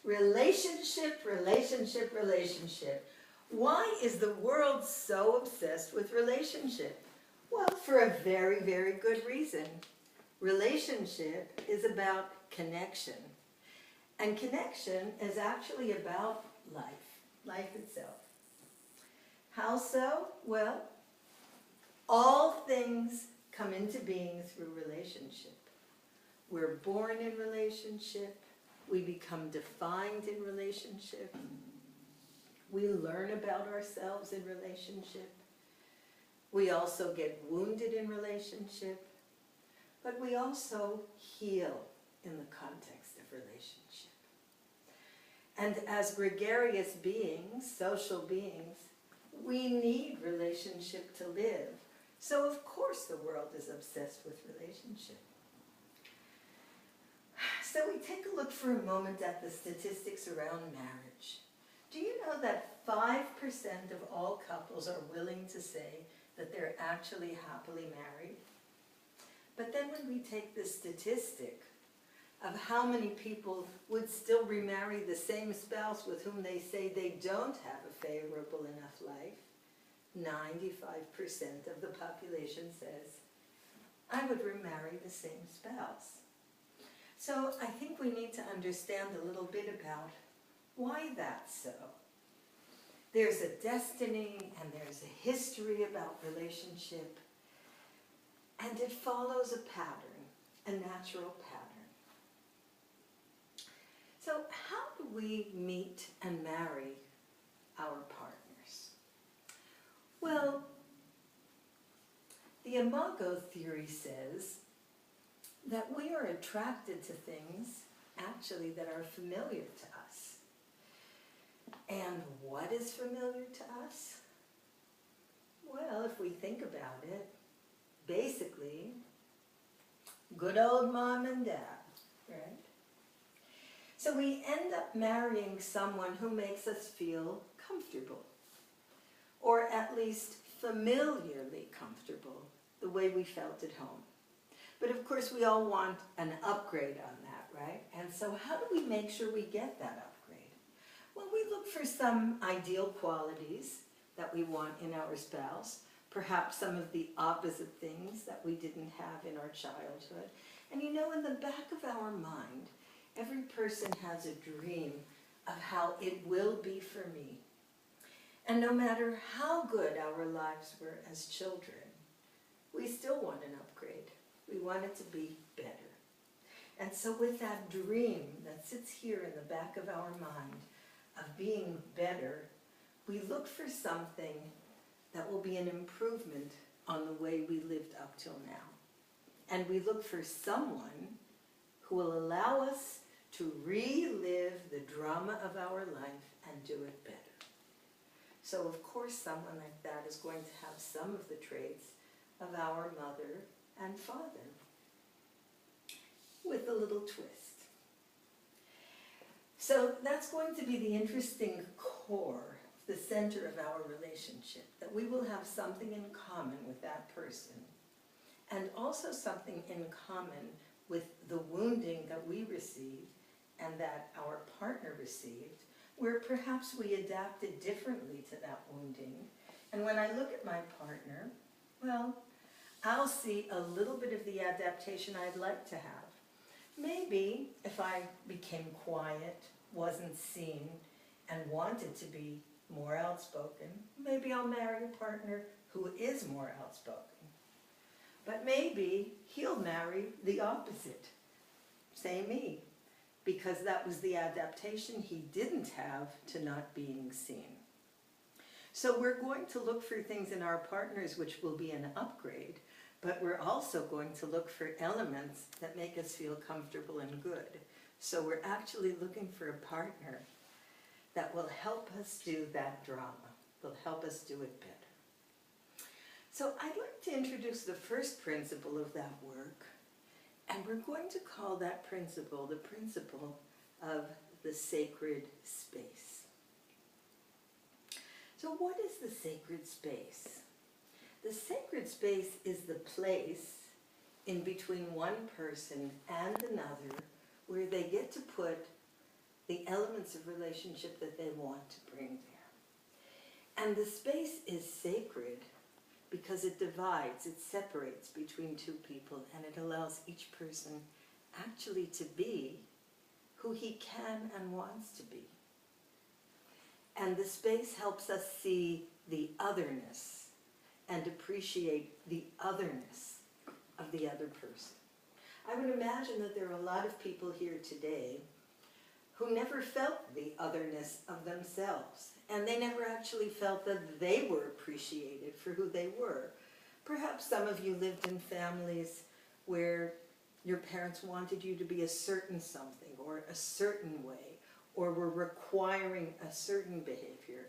Relationship, relationship, relationship. Why is the world so obsessed with relationship? Well, for a very, very good reason. Relationship is about connection. And connection is actually about life itself. How so? Well, all things come into being through relationship. We're born in relationship. We become defined in relationship. We learn about ourselves in relationship. We also get wounded in relationship. But we also heal in the context of relationship. And as gregarious beings, social beings, we need relationship to live. So of course the world is obsessed with relationship. So we take a look for a moment at the statistics around marriage. Do you know that 5% of all couples are willing to say that they're actually happily married? But then when we take the statistic of how many people would still remarry the same spouse with whom they say they don't have a favorable enough life, 95% of the population says, I would remarry the same spouse. So I think we need to understand a little bit about why that's so. There's a destiny and there's a history about relationship, and it follows a pattern, a natural pattern. So how do we meet and marry our partners? Well, the imago theory says that we are attracted to things actually that are familiar to us. And what is familiar to us? Well, if we think about it, basically, good old mom and dad, right? So we end up marrying someone who makes us feel comfortable, or at least familiarly comfortable, the way we felt at home. But of course, we all want an upgrade on that, right? And so how do we make sure we get that upgrade? Well, we look for some ideal qualities that we want in our spouse, perhaps some of the opposite things that we didn't have in our childhood. And you know, in the back of our mind, every person has a dream of how it will be for me. And no matter how good our lives were as children, we still want an upgrade. We want it to be better. And so with that dream that sits here in the back of our mind of being better, we look for something that will be an improvement on the way we lived up till now. And we look for someone who will allow us to relive the drama of our life and do it better. So of course someone like that is going to have some of the traits of our mother and father, with a little twist. So that's going to be the interesting core, the center of our relationship, that we will have something in common with that person, and also something in common with the wounding that we received and that our partner received, where perhaps we adapted differently to that wounding. And when I look at my partner, well, I'll see a little bit of the adaptation I'd like to have. Maybe if I became quiet, wasn't seen, and wanted to be more outspoken, maybe I'll marry a partner who is more outspoken. But maybe he'll marry the opposite, say me, because that was the adaptation he didn't have to not being seen. So we're going to look for things in our partners which will be an upgrade, but we're also going to look for elements that make us feel comfortable and good. So we're actually looking for a partner that will help us do that drama, will help us do it better. So I'd like to introduce the first principle of that work, and we're going to call that principle the principle of the sacred space. So what is the sacred space? The sacred space is the place in between one person and another where they get to put the elements of relationship that they want to bring there. And the space is sacred because it divides, it separates between two people, and it allows each person actually to be who he can and wants to be. And the space helps us see the otherness and appreciate the otherness of the other person. I would imagine that there are a lot of people here today who never felt the otherness of themselves, and they never actually felt that they were appreciated for who they were. Perhaps some of you lived in families where your parents wanted you to be a certain something or a certain way, or were requiring a certain behavior.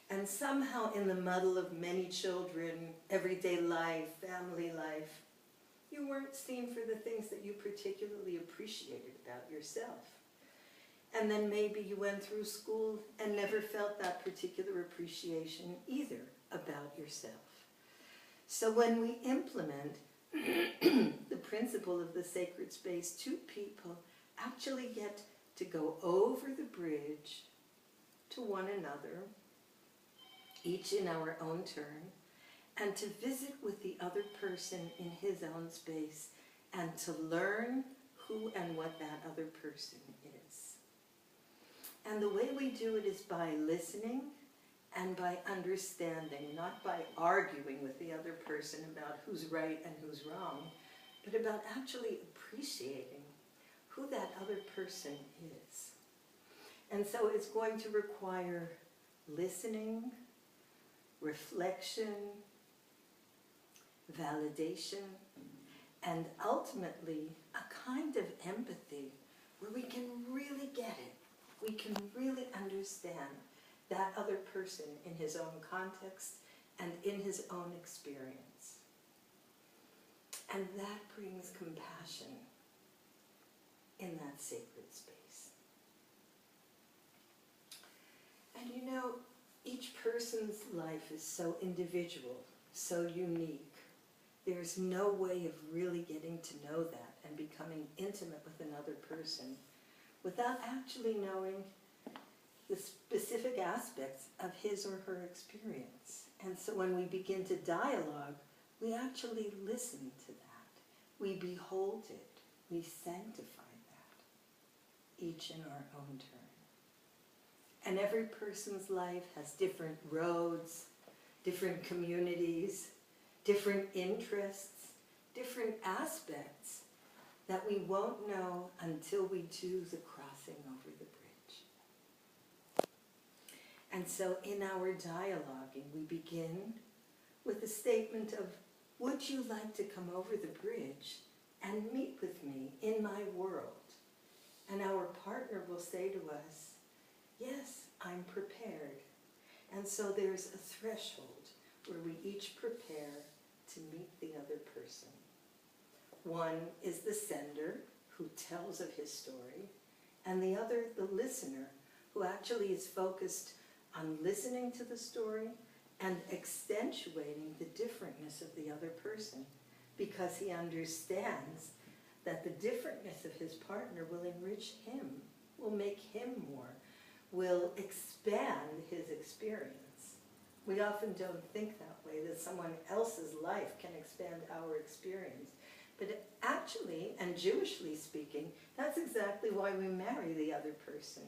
And somehow in the muddle of many children, everyday life, family life, you weren't seen for the things that you particularly appreciated about yourself. And then maybe you went through school and never felt that particular appreciation either about yourself. So when we implement the principle of the sacred space, two people actually get to go over the bridge to one another, each in our own turn, and to visit with the other person in his own space, and to learn who and what that other person is. And the way we do it is by listening and by understanding, not by arguing with the other person about who's right and who's wrong, but about actually appreciating who that other person is. And so it's going to require listening, reflection, validation, and ultimately a kind of empathy where we can really get it. We can really understand that other person in his own context and in his own experience. And that brings compassion in that sacred space. And you know, each person's life is so individual, so unique. There's no way of really getting to know that and becoming intimate with another person without actually knowing the specific aspects of his or her experience. And so when we begin to dialogue, we actually listen to that. We behold it. We sanctify that, each in our own turn. And every person's life has different roads, different communities, different interests, different aspects that we won't know until we do the crossing over the bridge. And so in our dialoguing, we begin with a statement of, would you like to come over the bridge and meet with me in my world? And our partner will say to us, yes, I'm prepared. And so there's a threshold where we each prepare to meet the other person. One is the sender, who tells of his story, and the other, the listener, who actually is focused on listening to the story and accentuating the differentness of the other person, because he understands that the differentness of his partner will enrich him, will make him more, will expand his experience. We often don't think that way, that someone else's life can expand our experience. But actually, and Jewishly speaking, that's exactly why we marry the other person,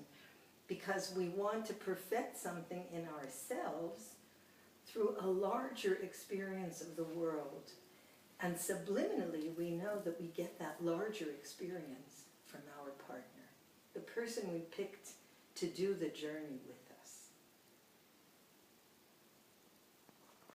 because we want to perfect something in ourselves through a larger experience of the world. And subliminally, we know that we get that larger experience from our partner, the person we picked to do the journey with